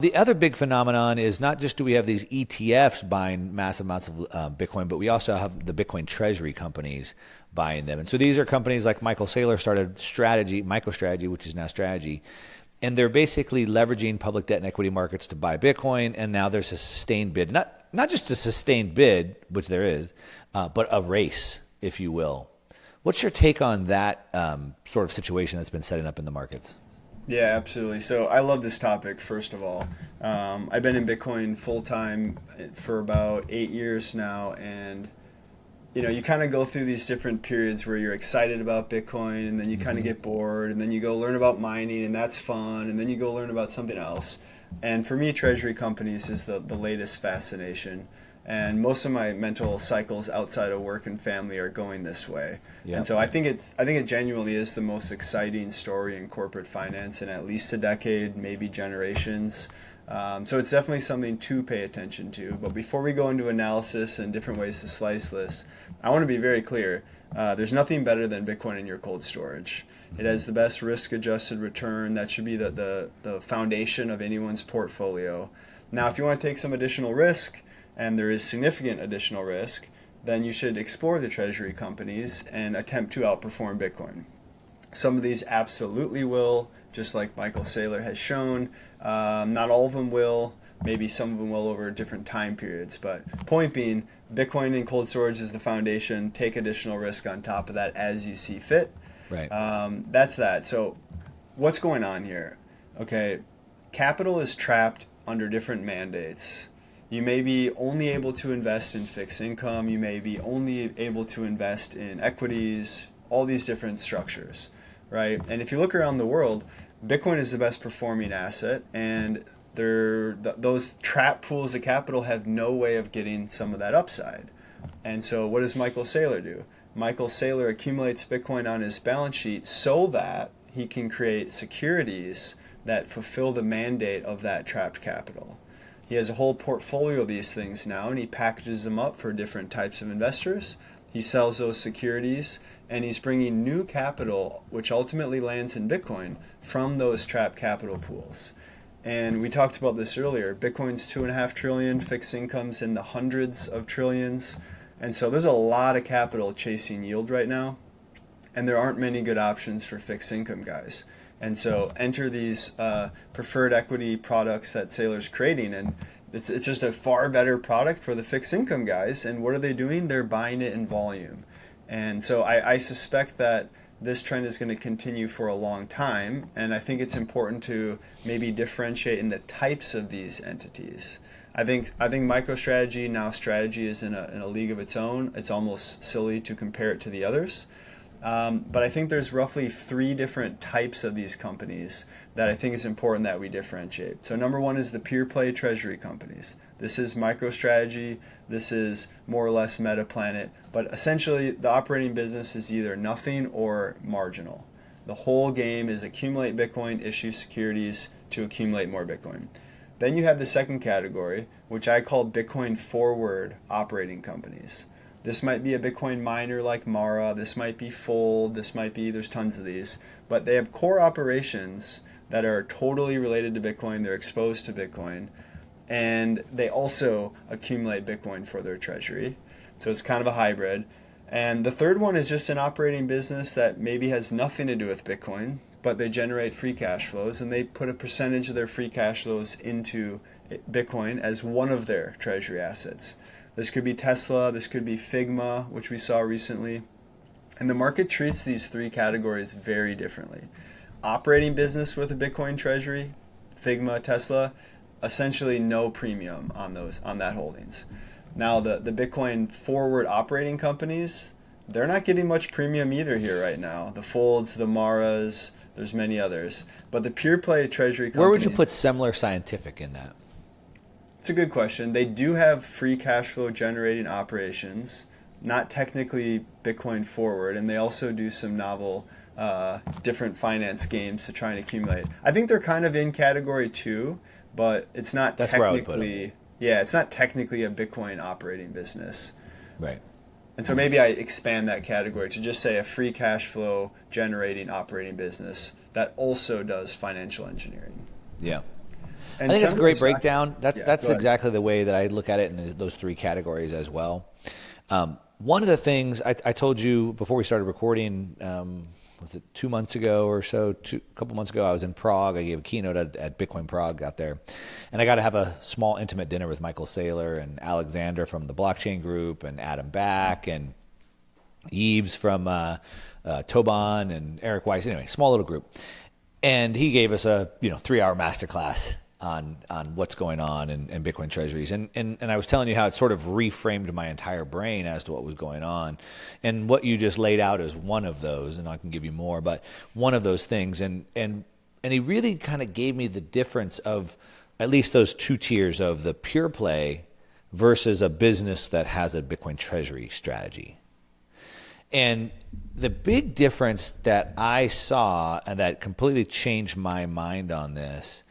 The other big phenomenon is not just do we have these ETFs buying massive amounts of Bitcoin, but we also have the Bitcoin treasury companies buying them. And so these are companies like Michael Saylor started MicroStrategy, which is now Strategy, and they're basically leveraging public debt and equity markets to buy Bitcoin. And now there's a sustained bid, not just a sustained bid, which there is, but a race, if you will. What's your take on that sort of situation that's been setting up in the markets? Yeah, absolutely. So I love this topic, first of all. I've been in Bitcoin full time for about 8 years now. And, you kind of go through these different periods where you're excited about Bitcoin and then you kind of get bored and then you go learn about mining and that's fun. And then you go learn about something else. And for me, treasury companies is the latest fascination. And most of my mental cycles outside of work and family are going this way. Yep. And so I think it genuinely is the most exciting story in corporate finance in at least a decade, maybe generations. So it's definitely something to pay attention to. But before we go into analysis and different ways to slice this, I want to be very clear. There's nothing better than Bitcoin in your cold storage. It has the best risk-adjusted return. That should be the foundation of anyone's portfolio. Now, if you want to take some additional risk, and there is significant additional risk, then you should explore the treasury companies and attempt to outperform Bitcoin. Some of these absolutely will, just like Michael Saylor has shown. Not all of them will. Maybe some of them will over different time periods. But point being, Bitcoin in cold storage is the foundation. Take additional risk on top of that as you see fit. Right. That's that. So what's going on here? Okay, capital is trapped under different mandates. You may be only able to invest in fixed income. You may be only able to invest in equities, all these different structures, right? And if you look around the world, Bitcoin is the best performing asset, and those trap pools of capital have no way of getting some of that upside. And so what does Michael Saylor do? Michael Saylor accumulates Bitcoin on his balance sheet so that he can create securities that fulfill the mandate of that trapped capital. He has a whole portfolio of these things now, and he packages them up for different types of investors. He sells those securities, and he's bringing new capital, which ultimately lands in Bitcoin, from those trapped capital pools. And we talked about this earlier. Bitcoin's $2.5 trillion, fixed income's in the hundreds of trillions. And so there's a lot of capital chasing yield right now, and there aren't many good options for fixed income guys. And so enter these preferred equity products that Saylor's creating, and it's just a far better product for the fixed income guys. And what are they doing? They're buying it in volume. And so I suspect that this trend is going to continue for a long time, and I think it's important to maybe differentiate in the types of these entities. I think MicroStrategy, now Strategy, is in a league of its own. It's almost silly to compare it to the others. But I think there's roughly 3 different types of these companies that I think it's important that we differentiate. So number 1 is the pure play treasury companies. This is MicroStrategy. This is more or less MetaPlanet. But essentially, the operating business is either nothing or marginal. The whole game is accumulate Bitcoin, issue securities to accumulate more Bitcoin. Then you have the second category, which I call Bitcoin forward operating companies. This might be a Bitcoin miner like Mara. This might be Fold. There's tons of these. But they have core operations that are totally related to Bitcoin. They're exposed to Bitcoin. And they also accumulate Bitcoin for their treasury. So it's kind of a hybrid. And the third one is just an operating business that maybe has nothing to do with Bitcoin, but they generate free cash flows, and they put a percentage of their free cash flows into Bitcoin as one of their treasury assets. This could be Tesla, this could be Figma, which we saw recently. And the market treats these 3 categories very differently. Operating business with a Bitcoin treasury, Figma, Tesla, essentially no premium on that holdings. Now the Bitcoin forward operating companies, they're not getting much premium either here right now. The Folds, the Maras, there's many others. But the pure play treasury companies... Where would you put Semler Scientific in that? It's a good question. They do have free cash flow generating operations, not technically Bitcoin forward, and they also do some novel different finance games to try and accumulate. I think they're kind of in category 2, but it's not That's where I would put it. It's not technically a Bitcoin operating business. Right. And so maybe I expand that category to just say a free cash flow generating operating business that also does financial engineering. Yeah. And I think it's a great seminars, breakdown. yeah, That's go ahead. exactly the way that I look at it in those three categories as well. One of the things I told you before we started recording, was it 2 months ago or so, a couple months ago, I was in Prague. I gave a keynote at Bitcoin Prague out there. And I got to have a small intimate dinner with Michael Saylor and Alexander from the blockchain group and Adam Back and Yves from Toban and Eric Weiss. Anyway, small little group. And he gave us a 3-hour masterclass on what's going on in Bitcoin treasuries. And I was telling you how it sort of reframed my entire brain as to what was going on. And what you just laid out is one of those, and I can give you more, but one of those things. And he really kind of gave me the difference of at least those two tiers of the pure play versus a business that has a Bitcoin treasury strategy. And the big difference that I saw and that completely changed my mind on this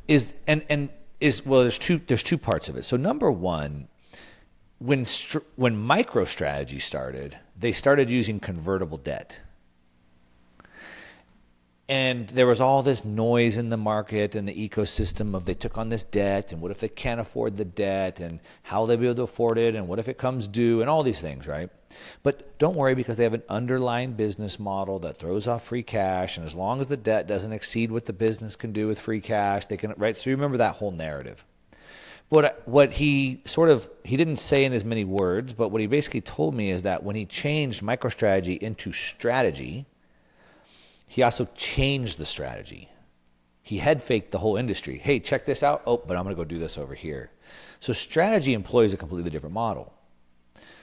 is there's two parts of it. So number one, when MicroStrategy started, they started using convertible debt. And there was all this noise in the market and the ecosystem of they took on this debt and what if they can't afford the debt and how they'll be able to afford it and what if it comes due and all these things, right? But don't worry because they have an underlying business model that throws off free cash, and as long as the debt doesn't exceed what the business can do with free cash, they can, right? So you remember that whole narrative. But what he didn't say in as many words, but what he basically told me is that when he changed MicroStrategy into strategy, he also changed the strategy. He head faked the whole industry. Hey, check this out. Oh, but I'm going to go do this over here. So strategy employs a completely different model.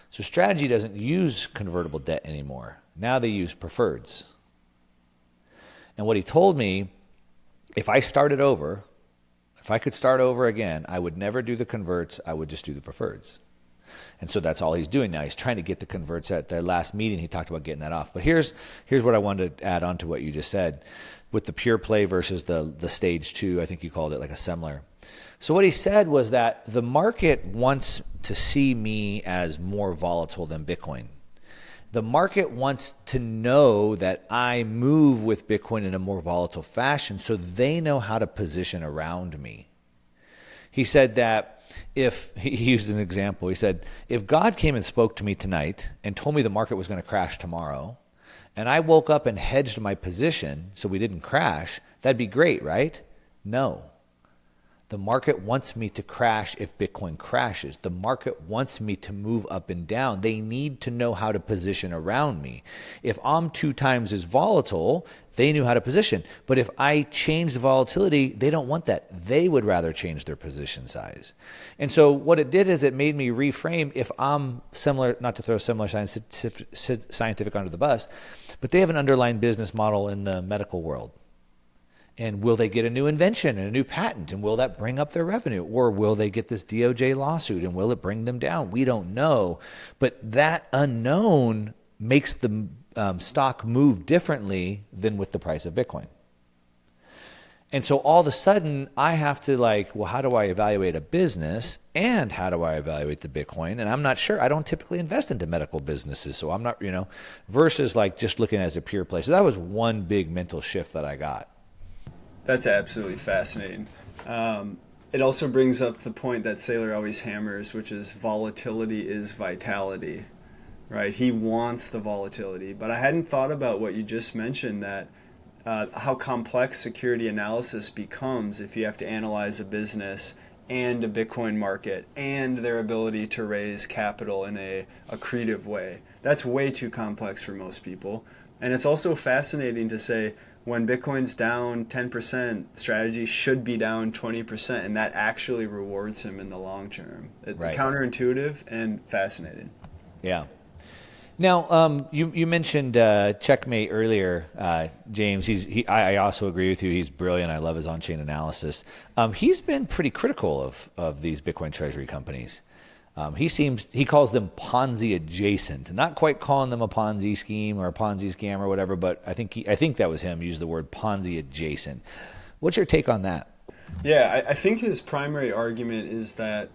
So strategy doesn't use convertible debt anymore. Now they use preferreds. And what he told me, if I started over, if I could start over again, I would never do the converts. I would just do the preferreds. And so that's all he's doing now. He's trying to get the converts. At the last meeting, he talked about getting that off. But here's what I wanted to add on to what you just said with the pure play versus the stage two. I think you called it like a similar. So what he said was that the market wants to see me as more volatile than Bitcoin. The market wants to know that I move with Bitcoin in a more volatile fashion so they know how to position around me. He said that if he used an example, he said, if God came and spoke to me tonight and told me the market was going to crash tomorrow, and I woke up and hedged my position so we didn't crash, that'd be great, right? No. The market wants me to crash if Bitcoin crashes. The market wants me to move up and down. They need to know how to position around me. If I'm 2 times as volatile, they knew how to position. But if I change the volatility, they don't want that. They would rather change their position size. And so what it did is it made me reframe if I'm similar, not to throw similar scientific under the bus, but they have an underlying business model in the medical world. And will they get a new invention and a new patent? And will that bring up their revenue? Or will they get this DOJ lawsuit and will it bring them down? We don't know. But that unknown makes the stock move differently than with the price of Bitcoin. And so all of a sudden, I have to how do I evaluate a business and how do I evaluate the Bitcoin? And I'm not sure. I don't typically invest into medical businesses. So I'm not, versus just looking as a pure play. So that was one big mental shift that I got. That's absolutely fascinating. It also brings up the point that Saylor always hammers, which is volatility is vitality, right? He wants the volatility. But I hadn't thought about what you just mentioned, that how complex security analysis becomes if you have to analyze a business and a Bitcoin market and their ability to raise capital in a accretive way. That's way too complex for most people. And it's also fascinating to say, when Bitcoin's down 10%, strategy should be down 20%, and that actually rewards him in the long term. It's right. Counterintuitive and fascinating. Yeah. Now, you mentioned Checkmate earlier, James. I also agree with you. He's brilliant. I love his on-chain analysis. He's been pretty critical of these Bitcoin treasury companies. He calls them Ponzi-adjacent, not quite calling them a Ponzi scheme or a Ponzi scam or whatever, but I think that was him, used the word Ponzi-adjacent. What's your take on that? Yeah, I think his primary argument is that,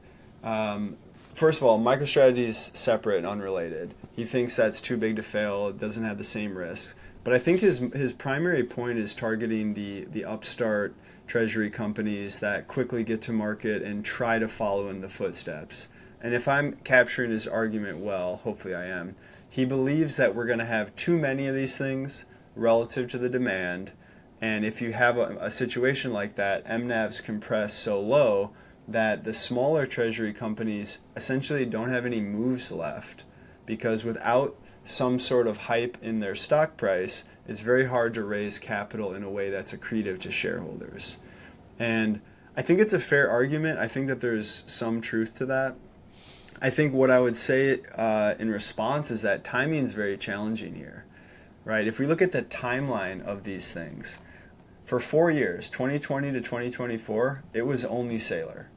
first of all, MicroStrategy is separate and unrelated. He thinks that's too big to fail. It doesn't have the same risks. But I think his primary point is targeting the upstart treasury companies that quickly get to market and try to follow in the footsteps. And if I'm capturing his argument well, hopefully I am, he believes that we're going to have too many of these things relative to the demand. And if you have a situation like that, MNAVs compress so low that the smaller treasury companies essentially don't have any moves left, because without some sort of hype in their stock price, it's very hard to raise capital in a way that's accretive to shareholders. And I think it's a fair argument. I think that there's some truth to that. I think what I would say in response is that timing is very challenging here, right? If we look at the timeline of these things, for 4 years, 2020 to 2024, it was only Sailor.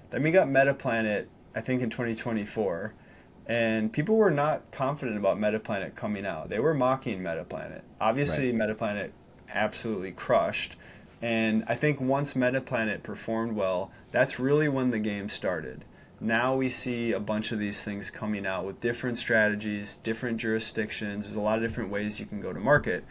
Then we got Metaplanet, I think in 2024, and people were not confident about Metaplanet coming out. They were mocking Metaplanet. Obviously, right. Metaplanet absolutely crushed. And I think once Metaplanet performed well, that's really when the game started. Now we see a bunch of these things coming out with different strategies, different jurisdictions. There's a lot of different ways you can go to market.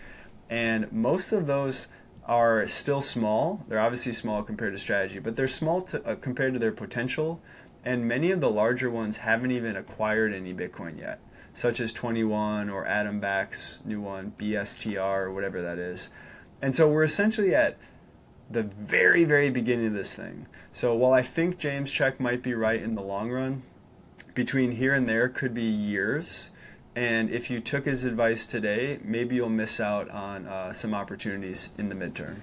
And most of those are still small. They're obviously small compared to strategy, but they're small compared to their potential. And many of the larger ones haven't even acquired any Bitcoin yet, such as 21 or Adam Back's new one, BSTR, or whatever that is. And so we're essentially at the very, very beginning of this thing. So while I think James Check might be right in the long run, between here and there could be years. And if you took his advice today, maybe you'll miss out on some opportunities in the midterm.